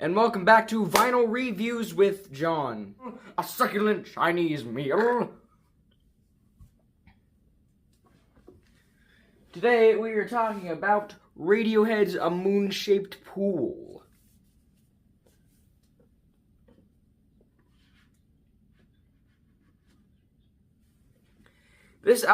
and welcome back to Vinyl Reviews with John. A succulent Chinese meal. Today we are talking about Radiohead's A Moon-Shaped Pool.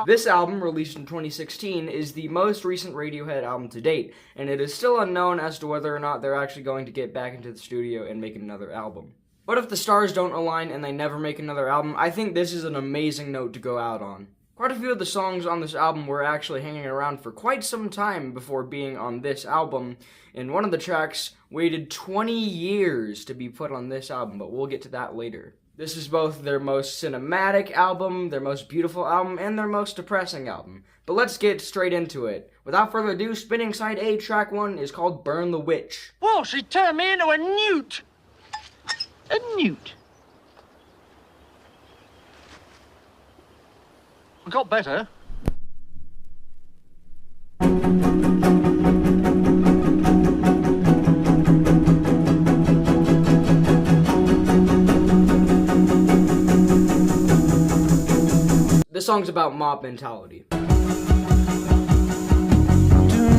This album, released in 2016, is the most recent Radiohead album to date, and it is still unknown as to whether or not they're actually going to get back into the studio and make another album. But if the stars don't align and they never make another album, I think this is an amazing note to go out on. Quite a few of the songs on this album were actually hanging around for quite some time before being on this album, and one of the tracks waited 20 years to be put on this album, but we'll get to that later. This is both their most cinematic album, their most beautiful album, and their most depressing album. But let's get straight into it. Without further ado, spinning side A, track 1 is called Burn the Witch. Well, she turned me into a newt. A newt. I got better. This song's about mob mentality. Do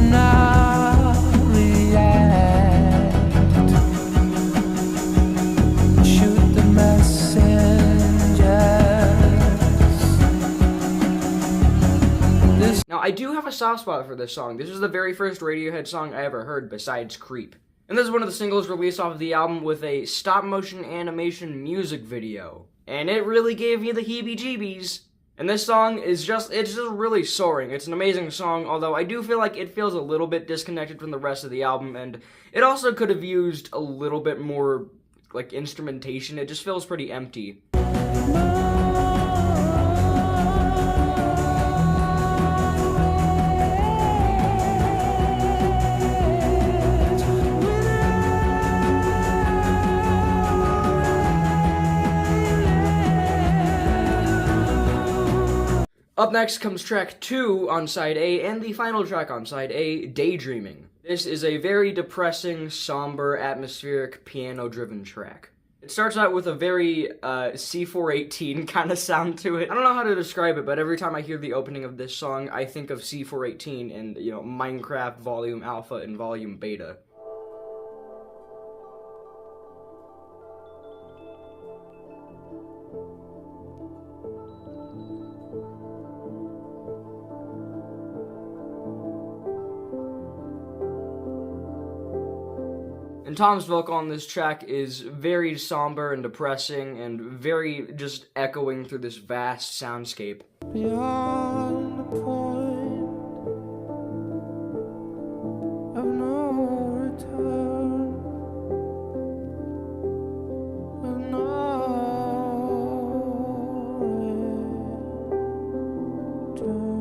not react. Shoot the messengers. Now, I do have a soft spot for this song. This is the very first Radiohead song I ever heard besides Creep. And this is one of the singles released off of the album with a stop-motion animation music video. And it really gave me the heebie-jeebies. And this song is it's just really soaring. It's an amazing song, although I do feel like it feels a little bit disconnected from the rest of the album, and it also could have used a little bit more, like, instrumentation. It just feels pretty empty. Up next comes track 2 on side A, and the final track on side A, Daydreaming. This is a very depressing, somber, atmospheric, piano-driven track. It starts out with a very C418 kind of sound to it. I don't know how to describe it, but every time I hear the opening of this song, I think of C418 and, Minecraft Volume Alpha and Volume Beta. And Tom's vocal on this track is very somber and depressing and very just echoing through this vast soundscape. Beyond the point of no return, of no return.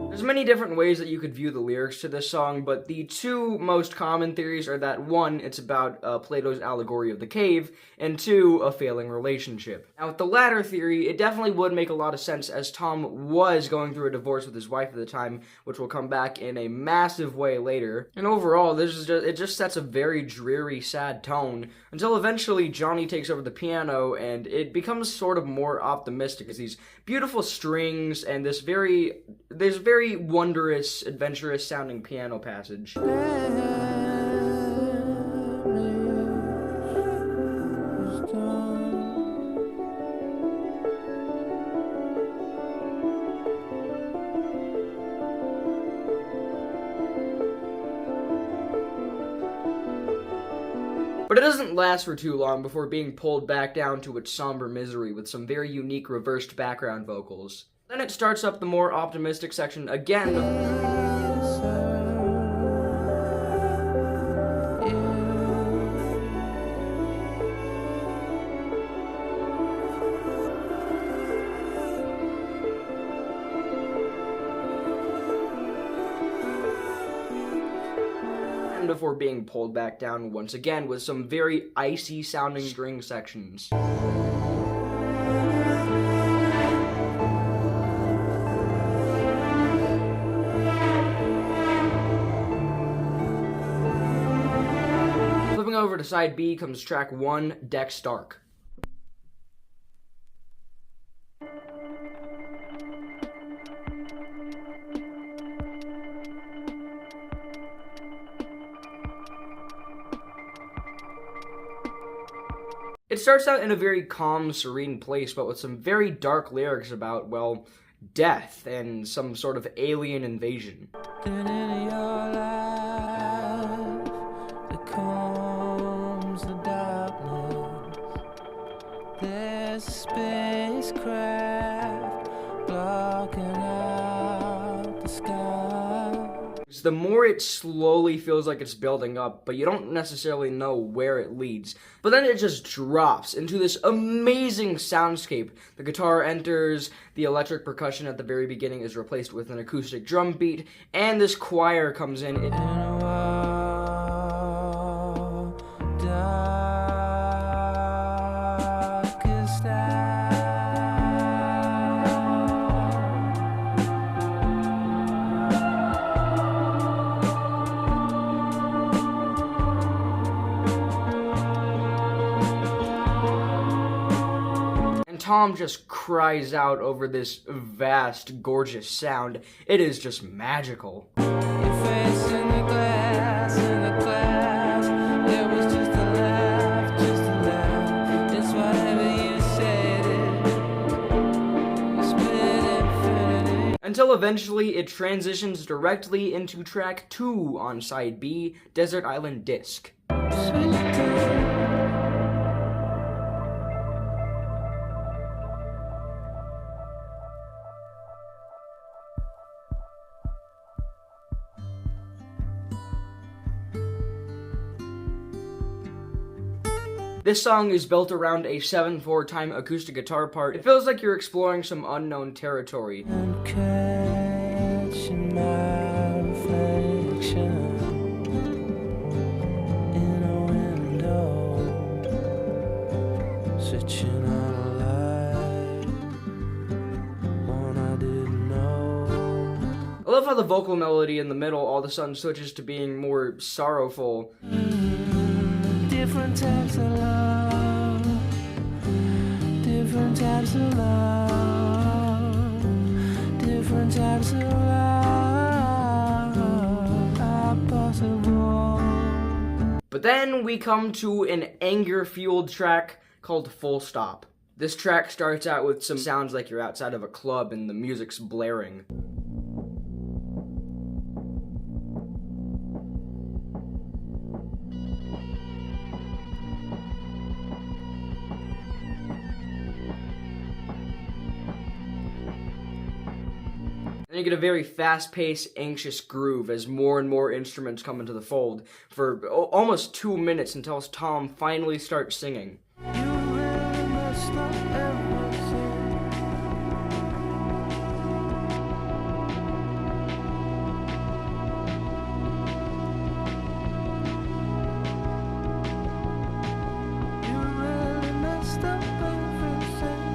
There's many different ways that you could view the lyrics to this song, but the two most common theories are that 1, it's about Plato's allegory of the cave, and 2, a failing relationship. Now, with the latter theory, it definitely would make a lot of sense, as Tom was going through a divorce with his wife at the time, which will come back in a massive way later. And overall, it just sets a very dreary, sad tone, until eventually Johnny takes over the piano, and it becomes sort of more optimistic, as these beautiful strings and this very wondrous, adventurous sounding piano passage. But it doesn't last for too long before being pulled back down to its somber misery with some very unique reversed background vocals. Then it starts up the more optimistic section again. Before being pulled back down once again with some very icy sounding string sections. over to side B comes track 1, Dex Dark. It starts out in a very calm, serene place, but with some very dark lyrics about, well, death and some sort of alien invasion. Get into your life, there comes the darkness. There's a spacecraft blocking out the sky. The more it slowly feels like it's building up, but you don't necessarily know where it leads. But then it just drops into this amazing soundscape. The guitar enters, the electric percussion at the very beginning is replaced with an acoustic drum beat, and this choir comes in. Tom just cries out over this vast, gorgeous sound. It is just magical. Your face in the glass, there was just a laugh, It's whatever you said, split infinity. Until eventually it transitions directly into track 2 on side B, Desert Island Disc. This song is built around a 7/4 time acoustic guitar part. It feels like you're exploring some unknown territory. And catching my reflection in a window, switching on a light, one I didn't know. I love how the vocal melody in the middle all of a sudden switches to being more sorrowful. Different types of love, different types of love, different types of love are possible. But then we come to an anger-fueled track called Full Stop. This track starts out with some sounds like you're outside of a club and the music's blaring. And you get a very fast-paced, anxious groove as more and more instruments come into the fold for almost 2 minutes until Tom finally starts singing. You really messed up everything. You really messed up everything.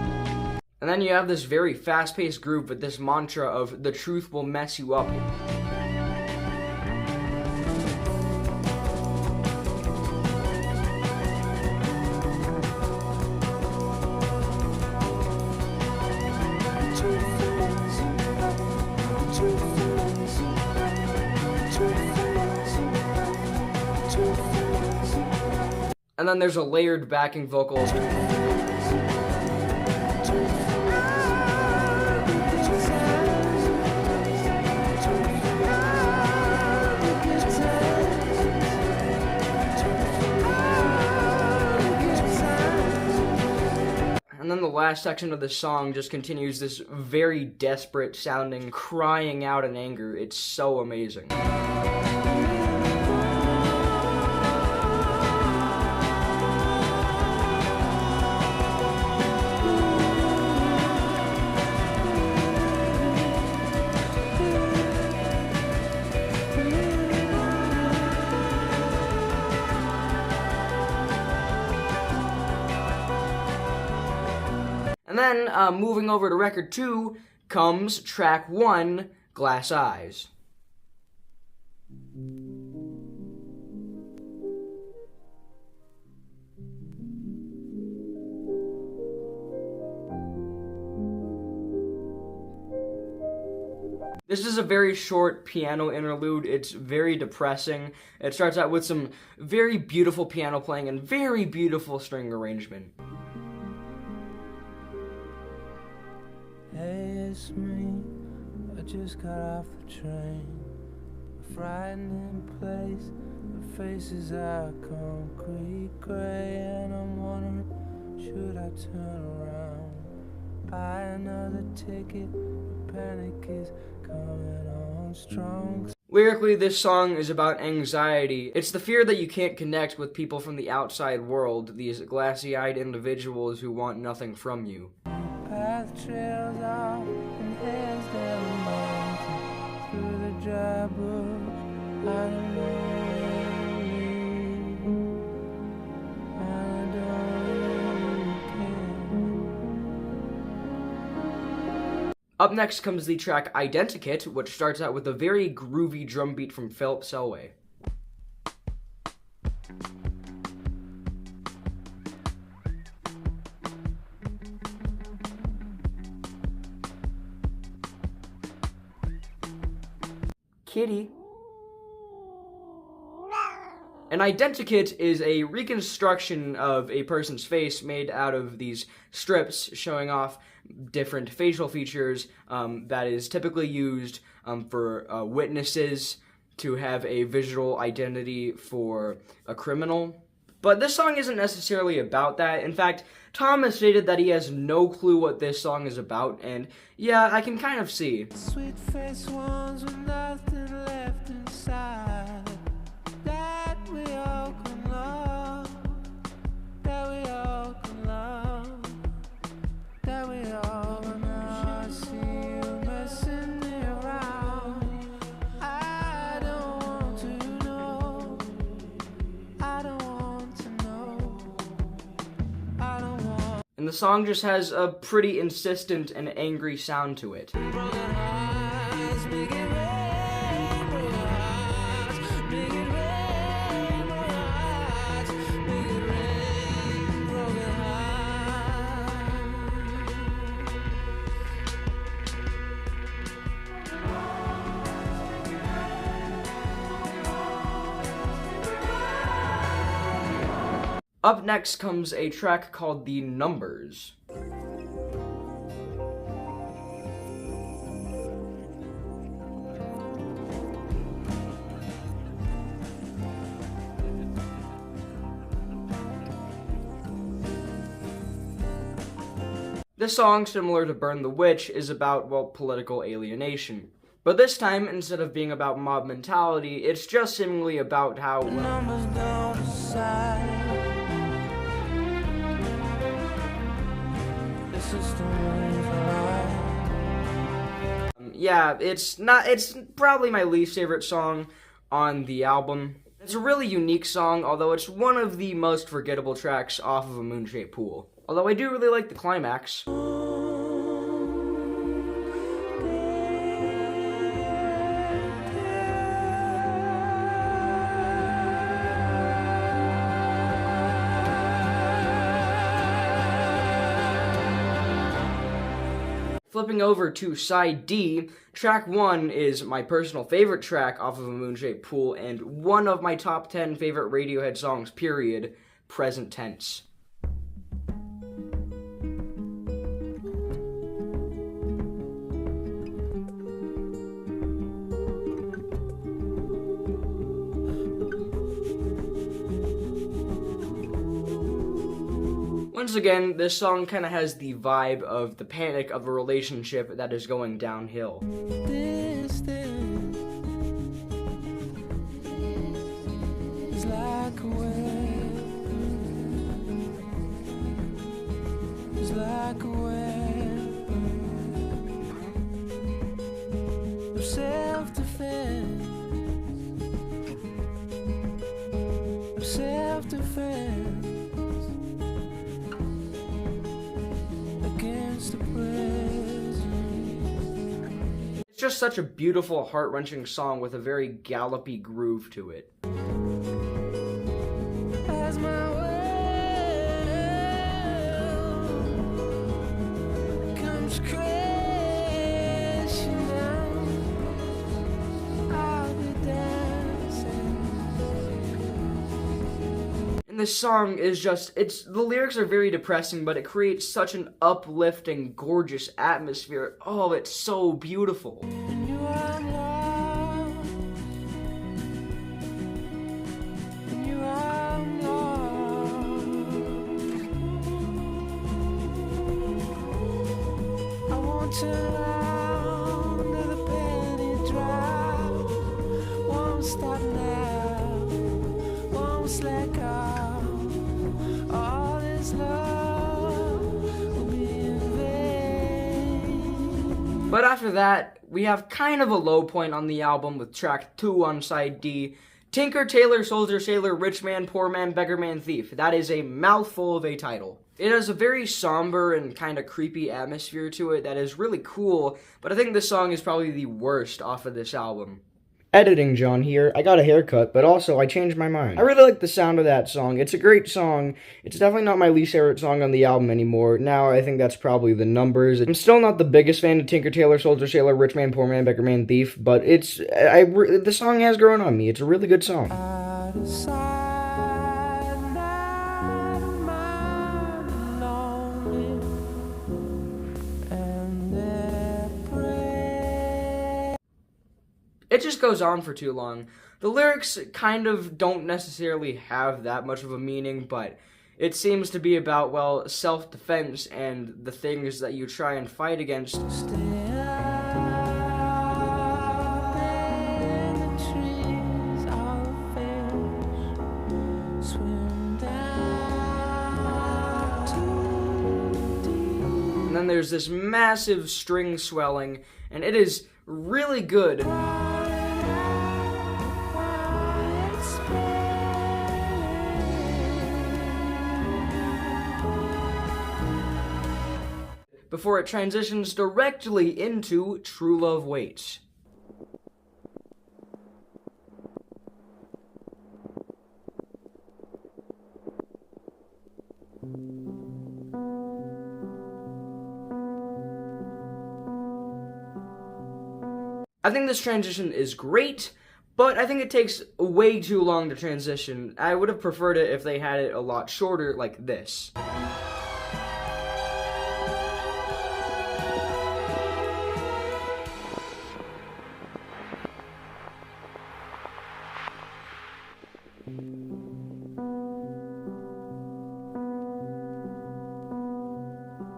And then you have this very fast-paced groove with this mantra of the truth will mess you up. And then there's a layered backing vocal. And then the last section of the song just continues this very desperate sounding, crying out in anger. It's so amazing. And then, moving over to record 2, comes track 1, Glass Eyes. This is a very short piano interlude. It's very depressing. It starts out with some very beautiful piano playing and very beautiful string arrangement. Hey, it's me. I just got off the train. A frightening place. The faces are concrete gray, and I'm wondering, should I turn around? Buy another ticket. The panic is coming on strong. Lyrically, this song is about anxiety. It's the fear that you can't connect with people from the outside world, these glassy-eyed individuals who want nothing from you. Path trails off and heads down the mountain through the dry bush. I don't know where to lead. I don't care. Up next comes the track Identikit, which starts out with a very groovy drum beat from Philip Selway. Kitty. An identikit is a reconstruction of a person's face made out of these strips showing off different facial features that is typically used for witnesses to have a visual identity for a criminal. But this song isn't necessarily about that. In fact, Tom has stated that he has no clue what this song is about, and yeah, I can kind of see. Sweet face ones with nothing left inside that we all can love, that we all can love, that we all can love. I see you messing me around. I don't want to know. I don't want to know. I don't want. And the song just has a pretty insistent and angry sound to it. Broken hearts, make it rain, broken hearts, make it rain, broken hearts, make it rain, broken hearts. Up next comes a track called The Numbers. This song, similar to Burn the Witch, is about, well, political alienation. But this time, instead of being about mob mentality, it's just seemingly about how, well, Numbers don't decide. The system is alive. yeah, it's probably my least favorite song on the album. It's a really unique song, although it's one of the most forgettable tracks off of A Moon-Shaped Pool. Although I do really like the climax. Flipping over to side D, track 1 is my personal favorite track off of A Moon-Shaped Pool and one of my top 10 favorite Radiohead songs, period, present tense. Once again, this song kind of has the vibe of the panic of a relationship that is going downhill. Distance is like a wave. It's like a wave of self-defense. Of self-defense. It's just such a beautiful, heart-wrenching song with a very gallopy groove to it. As my world comes crashing down, this song is just, the lyrics are very depressing, but it creates such an uplifting, gorgeous atmosphere. Oh, it's so beautiful. And you are loved. And you are loved. I won't turn around to the penny drop. Won't stop now. Won't slack off. All this love will be in vain. But after that, we have kind of a low point on the album with track 2 on side D, Tinker, Tailor, Soldier, Sailor, Rich Man, Poor Man, Beggar Man, Thief. That is a mouthful of a title. It has a very somber and kind of creepy atmosphere to it that is really cool, but I think this song is probably the worst off of this album. Editing John here. I got a haircut, but also I changed my mind. I really like the sound of that song. It's a great song. It's definitely not my least favorite song on the album anymore. Now I think that's probably the numbers. I'm still not the biggest fan of Tinker, Tailor, Soldier, Sailor, Rich Man, Poor Man, Beggar Man, Thief, but the song has grown on me. It's a really good song. Out of sight, not of mind, lonely, and their prey. It just goes on for too long. The lyrics kind of don't necessarily have that much of a meaning, but it seems to be about, well, self-defense and the things that you try and fight against. Stay up in the trees, all fish swim down too deep. And then there's this massive string swelling, and it is really good. Before it transitions directly into True Love Waits. I think this transition is great, but I think it takes way too long to transition. I would have preferred it if they had it a lot shorter like this.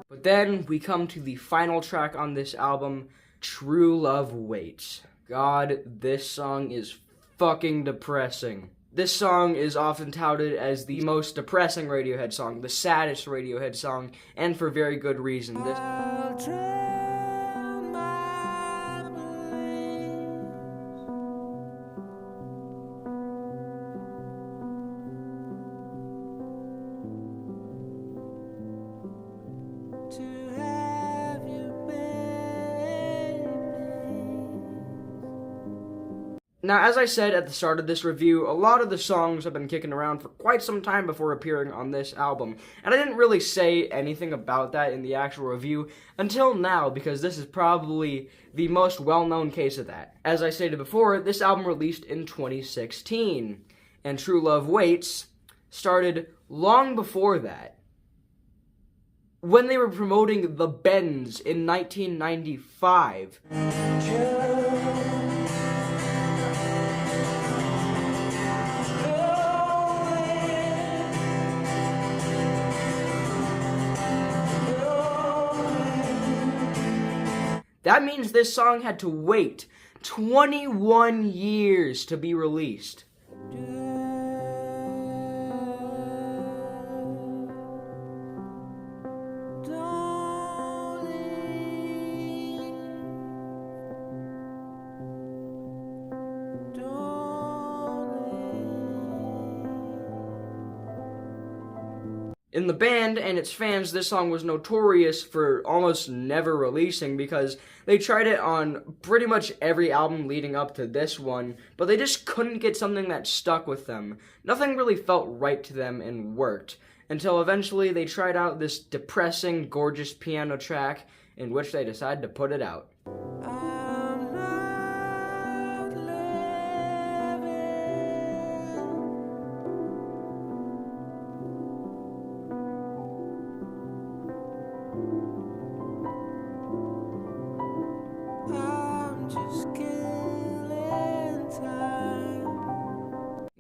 But then we come to the final track on this album, True Love Waits. God, this song is fucking depressing. This song is often touted as the most depressing Radiohead song, the saddest Radiohead song, and for very good reason. I'll drown my beliefs. To have you, baby. Now, as I said at the start of this review, a lot of the songs have been kicking around for quite some time before appearing on this album, and I didn't really say anything about that in the actual review until now, because this is probably the most well-known case of that. As I stated before, this album released in 2016, and True Love Waits started long before that. When they were promoting The Bends in 1995. That means this song had to wait 21 years to be released. In the band and its fans, this song was notorious for almost never releasing because they tried it on pretty much every album leading up to this one, but they just couldn't get something that stuck with them. Nothing really felt right to them and worked, until eventually they tried out this depressing, gorgeous piano track in which they decided to put it out. I'm not living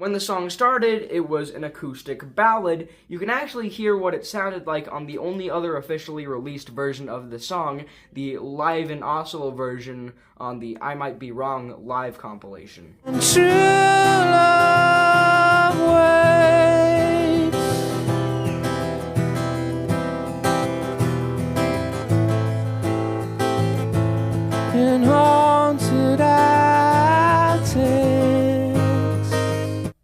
When the song started, it was an acoustic ballad. You can actually hear what it sounded like on the only other officially released version of the song, the live in Oslo version on the I Might Be Wrong live compilation. And true love waits in haunted attics.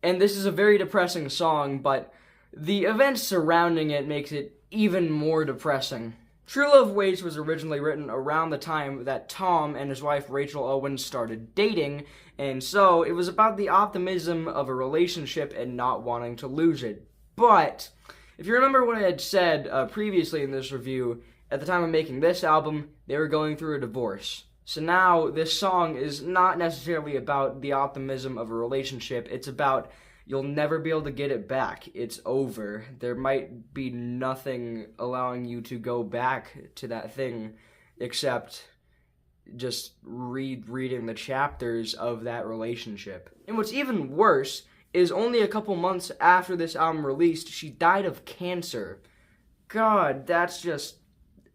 And this is a very depressing song, but the events surrounding it makes it even more depressing. True Love Waits was originally written around the time that Tom and his wife Rachel Owens started dating, and so it was about the optimism of a relationship and not wanting to lose it. But if you remember what I had said previously in this review, at the time of making this album, they were going through a divorce. So now, this song is not necessarily about the optimism of a relationship, it's about you'll never be able to get it back. It's over. There might be nothing allowing you to go back to that thing except just reading the chapters of that relationship. And what's even worse is only a couple months after this album released, she died of cancer. God, that just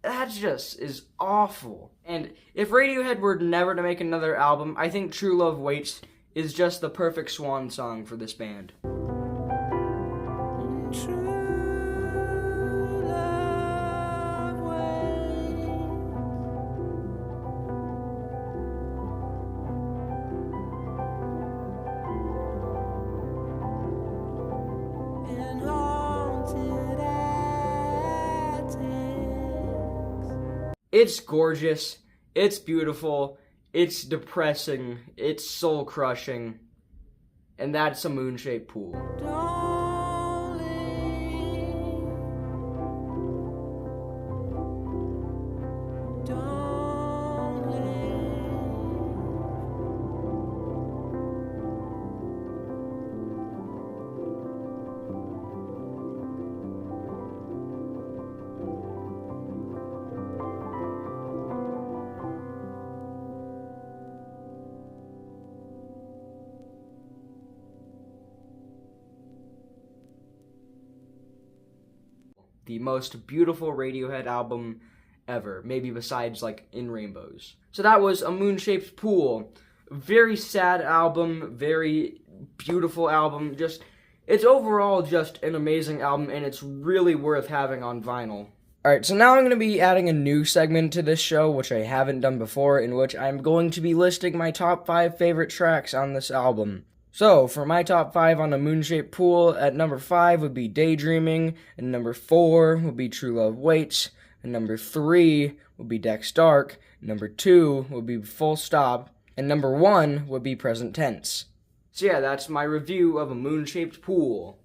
is awful. And if Radiohead were never to make another album, I think True Love Waits is just the perfect swan song for this band. True love waits in haunted attics. It's gorgeous, it's beautiful, it's depressing, it's soul-crushing, and that's a moon-shaped pool. Don't leave. Don't leave. The most beautiful Radiohead album ever, maybe besides like In Rainbows. So that was A Moon-Shaped Pool. Very sad album, very beautiful album. It's overall just an amazing album, and it's really worth having on vinyl. Alright, so now I'm going to be adding a new segment to this show, which I haven't done before, in which I'm going to be listing my top 5 favorite tracks on this album. So, for my top 5 on A Moon-Shaped Pool, at number 5 would be Daydreaming, and number 4 would be True Love Waits, and number 3 would be Dex Dark, number 2 would be Full Stop, and number 1 would be Present Tense. So yeah, that's my review of A Moon-Shaped Pool.